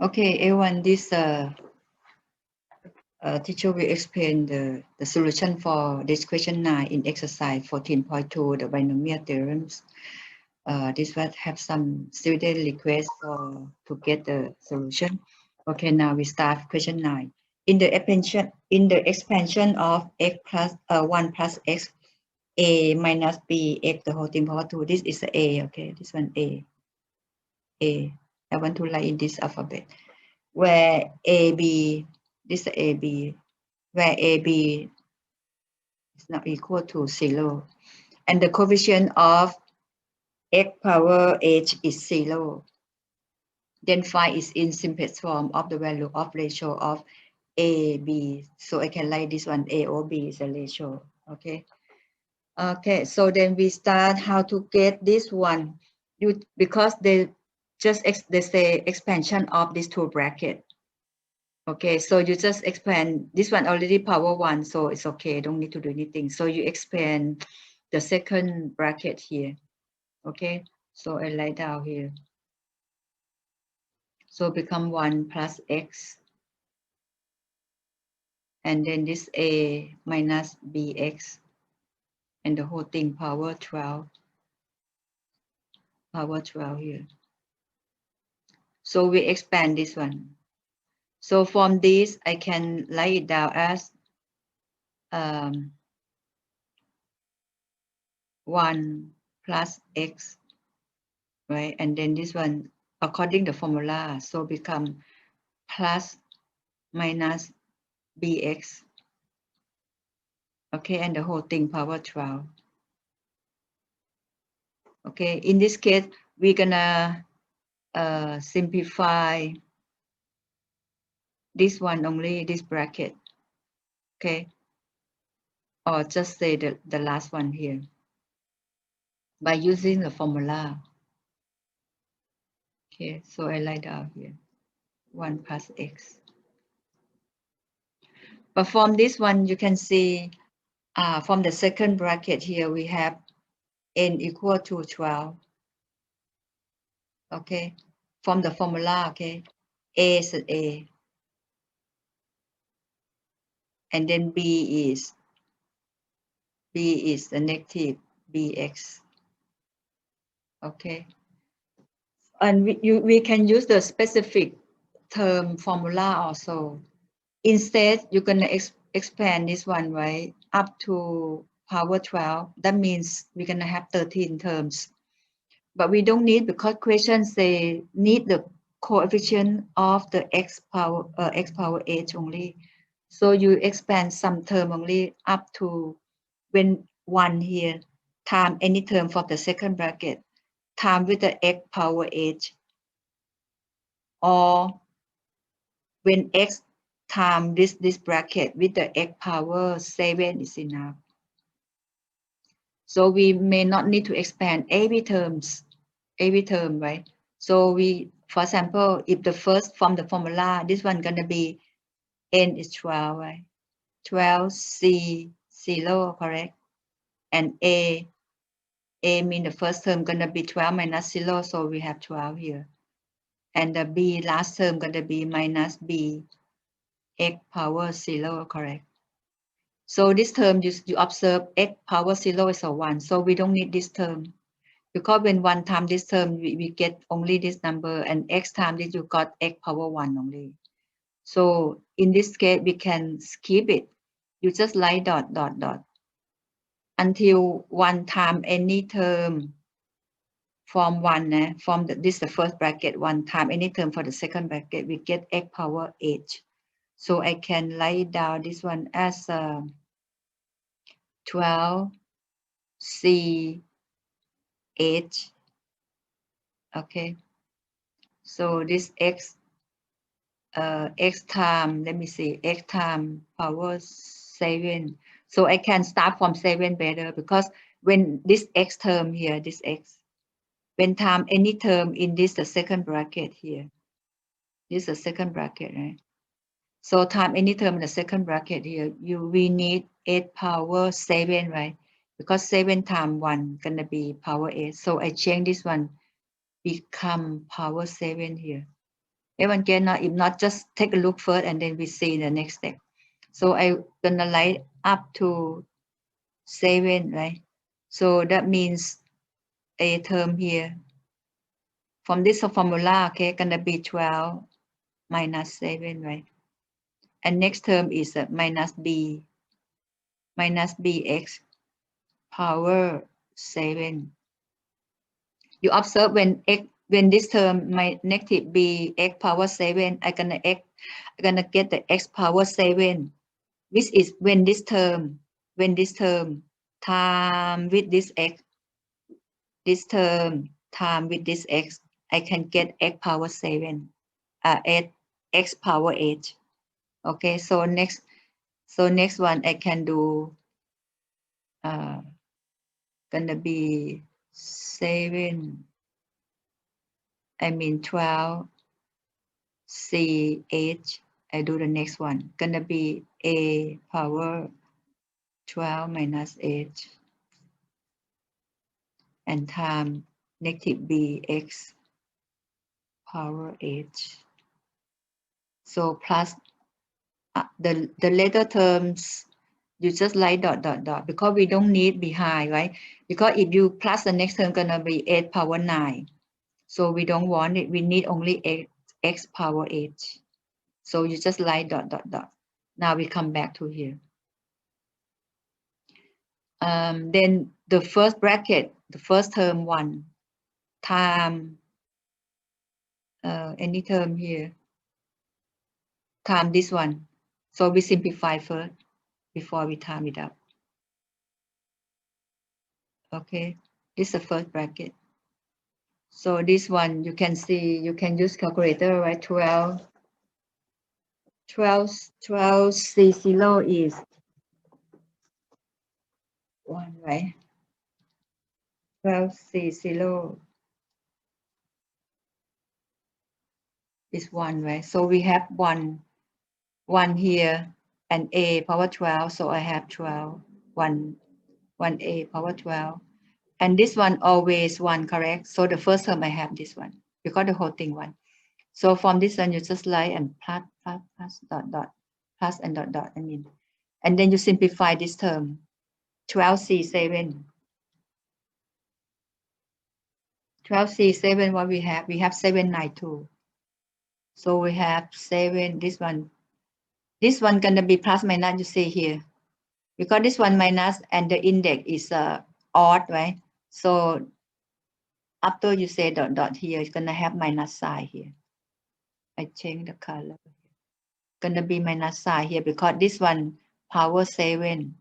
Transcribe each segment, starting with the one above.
Okay, everyone, this teacher will explain the solution for this question 9 in exercise 14.2, the binomial theorems. This will have some student requests to get the solution. Okay, now we start question 9. In the expansion of x plus 1 plus x, a minus b x the whole thing power 2. This is a, okay, this one a. I want to write in this alphabet. Where AB, this is AB, where AB is not equal to 0. And the coefficient of x power h is 0. Then phi is in simplest form of the value of ratio of AB. So I can write this one, A or B is a ratio, okay? Okay, so then we start how to get this one. Because they say expansion of these two brackets. Okay, so you just expand this one already power 1, so it's okay, don't need to do anything. So you expand the second bracket here. Okay, so I write down here. So become 1 plus x. And then this a minus bx. And the whole thing power 12. Power 12 here. So we expand this one. So from this, I can write it down as 1 plus x, right? And then this one, according to the formula, so become plus minus bx. Okay, and the whole thing power 12. Okay, in this case, we're gonna simplify this one only, this bracket. Okay, or just say the last one here by using the formula. Okay, so I write down here 1 plus x. But from this one, you can see from the second bracket here, we have n equal to 12. Okay, from the formula, okay, a is a. And then b is the negative bx. Okay, and we can use the specific term formula also. Instead, you're gonna expand this one, right, up to power 12. That means we're gonna have 13 terms, but we don't need, because questions say need the coefficient of the x power h only. So you expand some term only up to when 1 here, time any term for the second bracket, time with the x power h, or when x time this bracket with the x power 7 is enough. So we may not need to expand every term, right? So we, for example, if the first from the formula, this one gonna be n is 12, right? 12 c 0, correct? And a mean the first term gonna be 12 minus 0, so we have 12 here. And the b last term gonna be minus b x power 0, correct? So this term you observe x power 0 is a 1, so we don't need this term. Because when 1 time this term, we get only this number, and x time this you got x power 1 only. So in this case, we can skip it. You just write dot, dot, dot. Until 1 time any term from 1, from this the first bracket, 1 time any term for the second bracket, we get x power h. So I can write down this one as 12 c h. Okay, so this x time, let me see, x time power 7. So I can start from 7 better, because when this x term here, this x, when time any term in this the second bracket here, this is the second bracket, right? So time any term in the second bracket here, we need 8 power 7, right? Because 7 times 1 gonna be power 8. So I change this one, become power 7 here. Everyone get not? If not, just take a look first and then we see the next step. So I'm gonna write up to 7, right? So that means a term here. From this formula, okay, gonna be 12 minus 7, right? And next term is minus bx power 7. You observe when this term, my negative bx power 7, I'm gonna get the x power 7. This is when this term time with this x, this term time with this x, I can get x power 7, 8, x power 8. Okay, so next one I can do gonna be 7, 12 c h. I do the next one, gonna be a power 12 minus 8 and time negative bx power 8. So plus the later terms, you just write dot dot dot because we don't need behind, right? Because if you plus the next term gonna be 8 power 9. So we don't want it. We need only x power 8. So you just write dot dot dot. Now we come back to here. Then the first bracket, the first term 1 time any term here, time this one. So we simplify first before we time it up. Okay, this is the first bracket. So this one you can see, you can use calculator, right? 12 C0 is 1, right? 12 C0 is 1, right? So we have 1 here and a power 12. So I have 12, 1 a power 12. And this one always 1, correct? So the first term I have this one because the whole thing 1. So from this one you just write and plus dot dot plus and dot dot, and then you simplify this term 12c7. 12c7, what we have? We have 792. So we have 7, this one gonna be plus minus, you see here. Because this one minus and the index is odd, right? So after you say dot dot here, it's gonna have minus sign here. I change the color. Gonna be minus sign here because this one power 7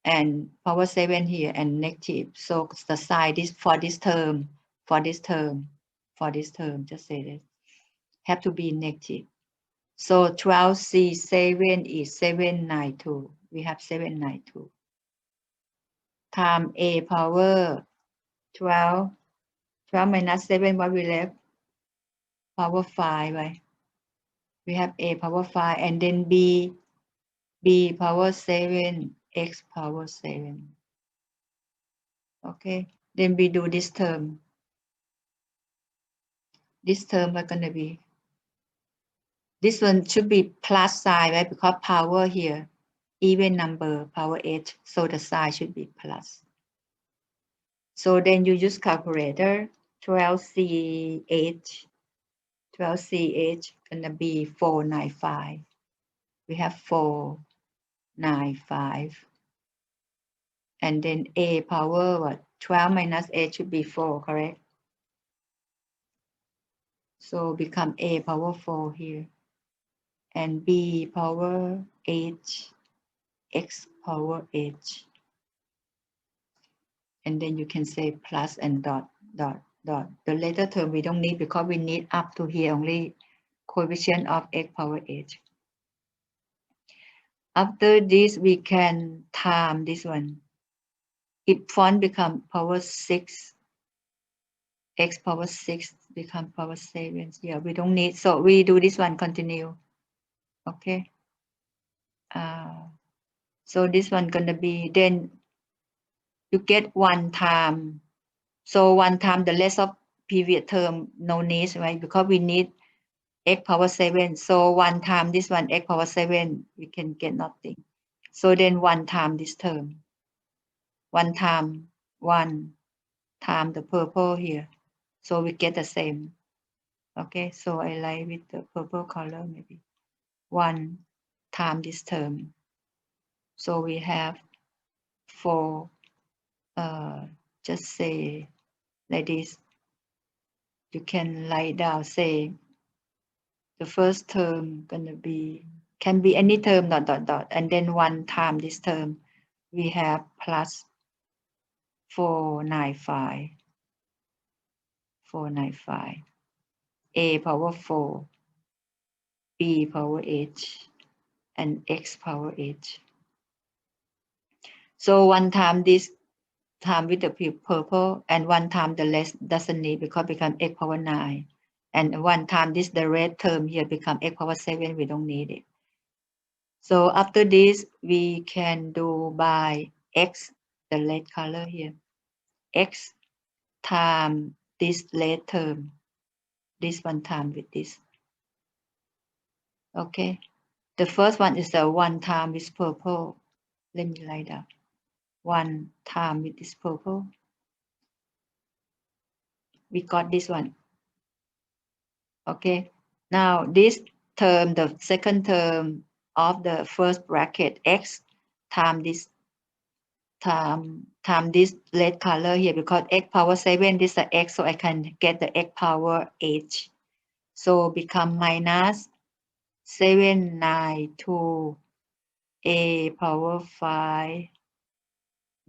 and power 7 here and negative. So the sign this for this term, just say this, have to be negative. So 12c7 is 792. We have 792. Time a power 12 minus 7, what we left? Power 5, right? We have a power 5 and then b power 7, x power 7. Okay, then we do this term. This term are gonna be, this one should be plus sign, right? Because power here, even number, power 8, so the sign should be plus. So then you use calculator, 12c8 gonna be 495. We have 495. And then a power, what? 12 minus 8 should be 4, correct? So become a power 4 here. And b power 8, x power 8. And then you can say plus and dot dot dot. The later term we don't need because we need up to here only coefficient of x power 8. After this, we can time this one. If font become power 6, x power 6 become power 7. Yeah, we don't need. So we do this one, continue. Okay. So this one gonna be, then you get 1 time. So 1 time the rest of previous term, no need, right? Because we need x power 7. So 1 time this one, x power 7, we can get nothing. So then 1 time this term. 1 time 1 time the purple here. So we get the same. Okay, so I like with the purple color maybe. 1 time this term. So we have 4, just say like this. You can write down, say the first term gonna be, can be any term dot dot dot, and then 1 time this term we have plus 495 a power 4 b power h and x power h. So 1 time this time with the purple and 1 time the less doesn't need because become x power 9, and 1 time this the red term here become x power 7, we don't need it. So after this, we can do by x, the red color here, x time this red term, this 1 time with this. Okay, the first one is the 1 time with purple. Let me write down 1 time with this purple. We got this one. Okay, now this term, the second term of the first bracket, x time this time this red color here, because x power 7, this is a x, so I can get the x power h. So become minus 792 a power 5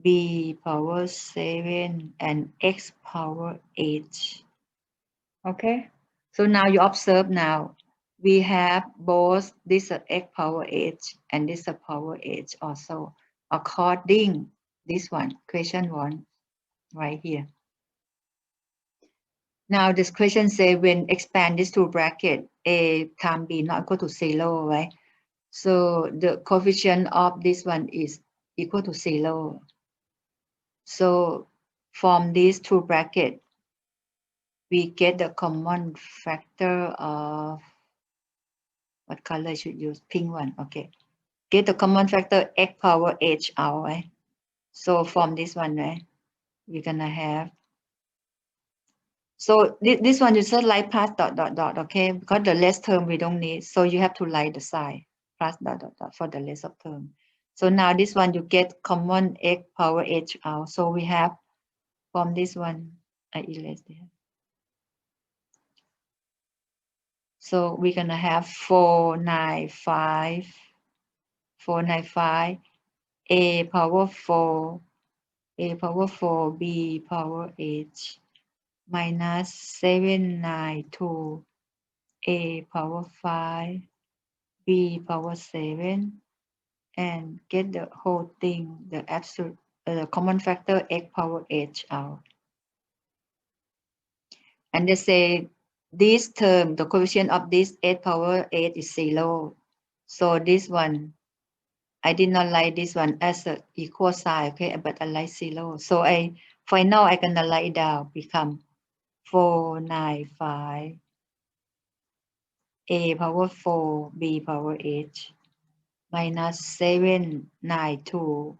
b power 7 and x power h. Okay, so now you observe now we have both this x power h and this power h also according this one, question 1 right here. Now this question say when expand this two bracket a times b not equal to 0, right? So the coefficient of this one is equal to 0. So from these two brackets, we get the common factor of, what color I should use? Pink one, okay. Get the common factor x power h out, right? So from this one, right, we're gonna have, so this one you just like plus dot dot dot, okay? Because the less term we don't need, so you have to write the sign plus dot dot dot for the less of term. So now this one you get common x power h out. So we have from this one, I erase there. So we're gonna have 495 a power 4 b power h minus 792 a power 5 b power 7 and get the whole thing, the absolute common factor x power h out. And they say this term, the coefficient of this x power 8 is 0. So this one, I did not like this one as an equal sign, okay, but I like 0. So for now, I can write it down, become 495 a power 4 b power h minus 792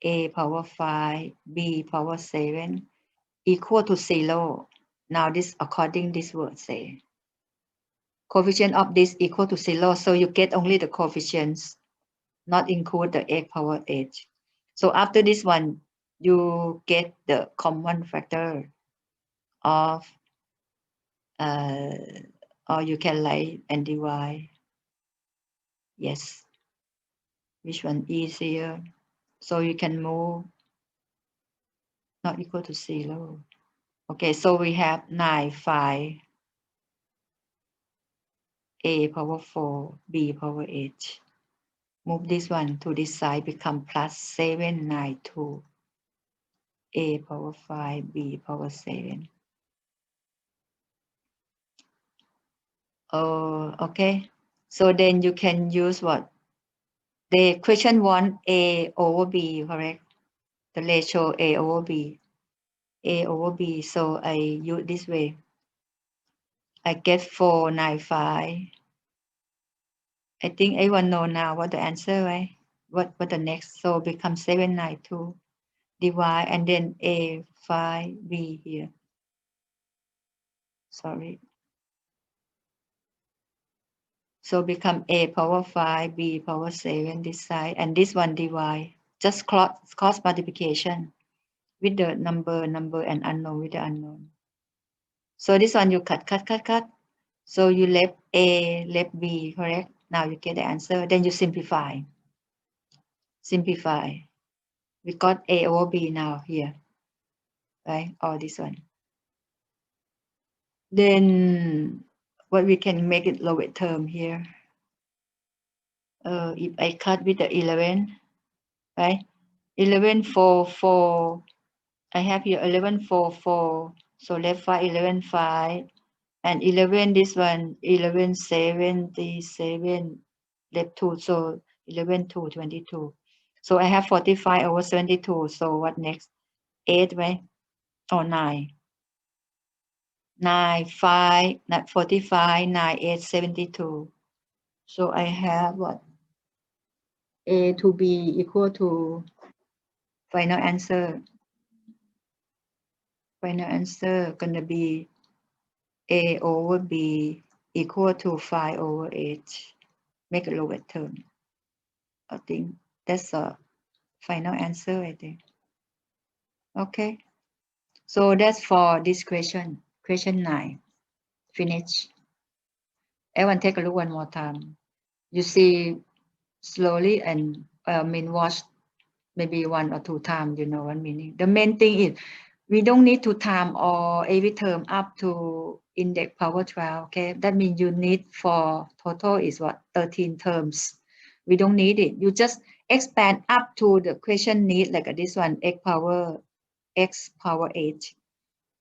a power 5 b power 7 equal to 0. Now this according this word say coefficient of this equal to 0, so you get only the coefficients, not include the x power h. So after this one, you get the common factor of, or you can write and divide. Yes, which one easier? So you can move not equal to 0. Okay, so we have 95 a power 4 b power h. Move this one to this side, become plus 792 a power 5 b power 7. Oh, okay. So then you can use what? The question 1 a over b, correct? The ratio a over b. A over b. So I use this way. I get 495. I think everyone know now what the answer, right? What the next? So become 792 divide and then A 5B here. Sorry. So become A power 5, B power 7 this side, and this one divide. Just cross multiplication with the number and unknown with the unknown. So this one you cut. So you left A, left B, correct? Now you get the answer. Then you simplify. Simplify. We got A over B now here, right? Or this one. Then what we can make it lower term here. If I cut with the 11, right? 11, 4, 4. I have here 11, 4, 4. So left 5, 11, 5. And 11, this one, 11, 77, left 2. So 11, 2, 22. So I have 45 over 72. So what next? 8, right? Or 9. 9, 5, not 45, 9, 8, 72. So I have what? A to B equal to final answer. Final answer gonna be A over B equal to 5 over 8. Make a lower term. I think that's a final answer, I think. Okay. So that's for this question. Question 9. Finish. Everyone take a look one more time. You see slowly and watch maybe 1 or 2 times, you know what meaning. The main thing is we don't need to time or every term up to index power 12, okay? That means you need for total is what? 13 terms. We don't need it. You just expand up to the question need like this one, x power 8.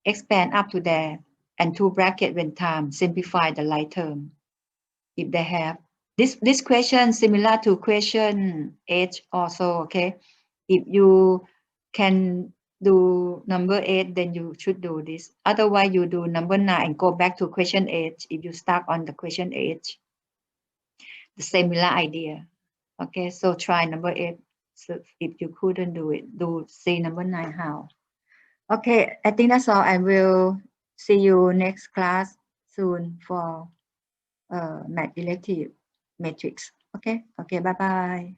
Expand up to there and 2 bracket when time, simplify the like term. If they have this question similar to question 8 also, okay? If you can do number 8, then you should do this. Otherwise, you do number 9 and go back to question 8. If you start on the question 8, the similar idea. Okay, so try number 8. So if you couldn't do it, do see number 9 how. Okay, I think that's all. I will see you next class soon for math elective matrix. Okay, bye bye.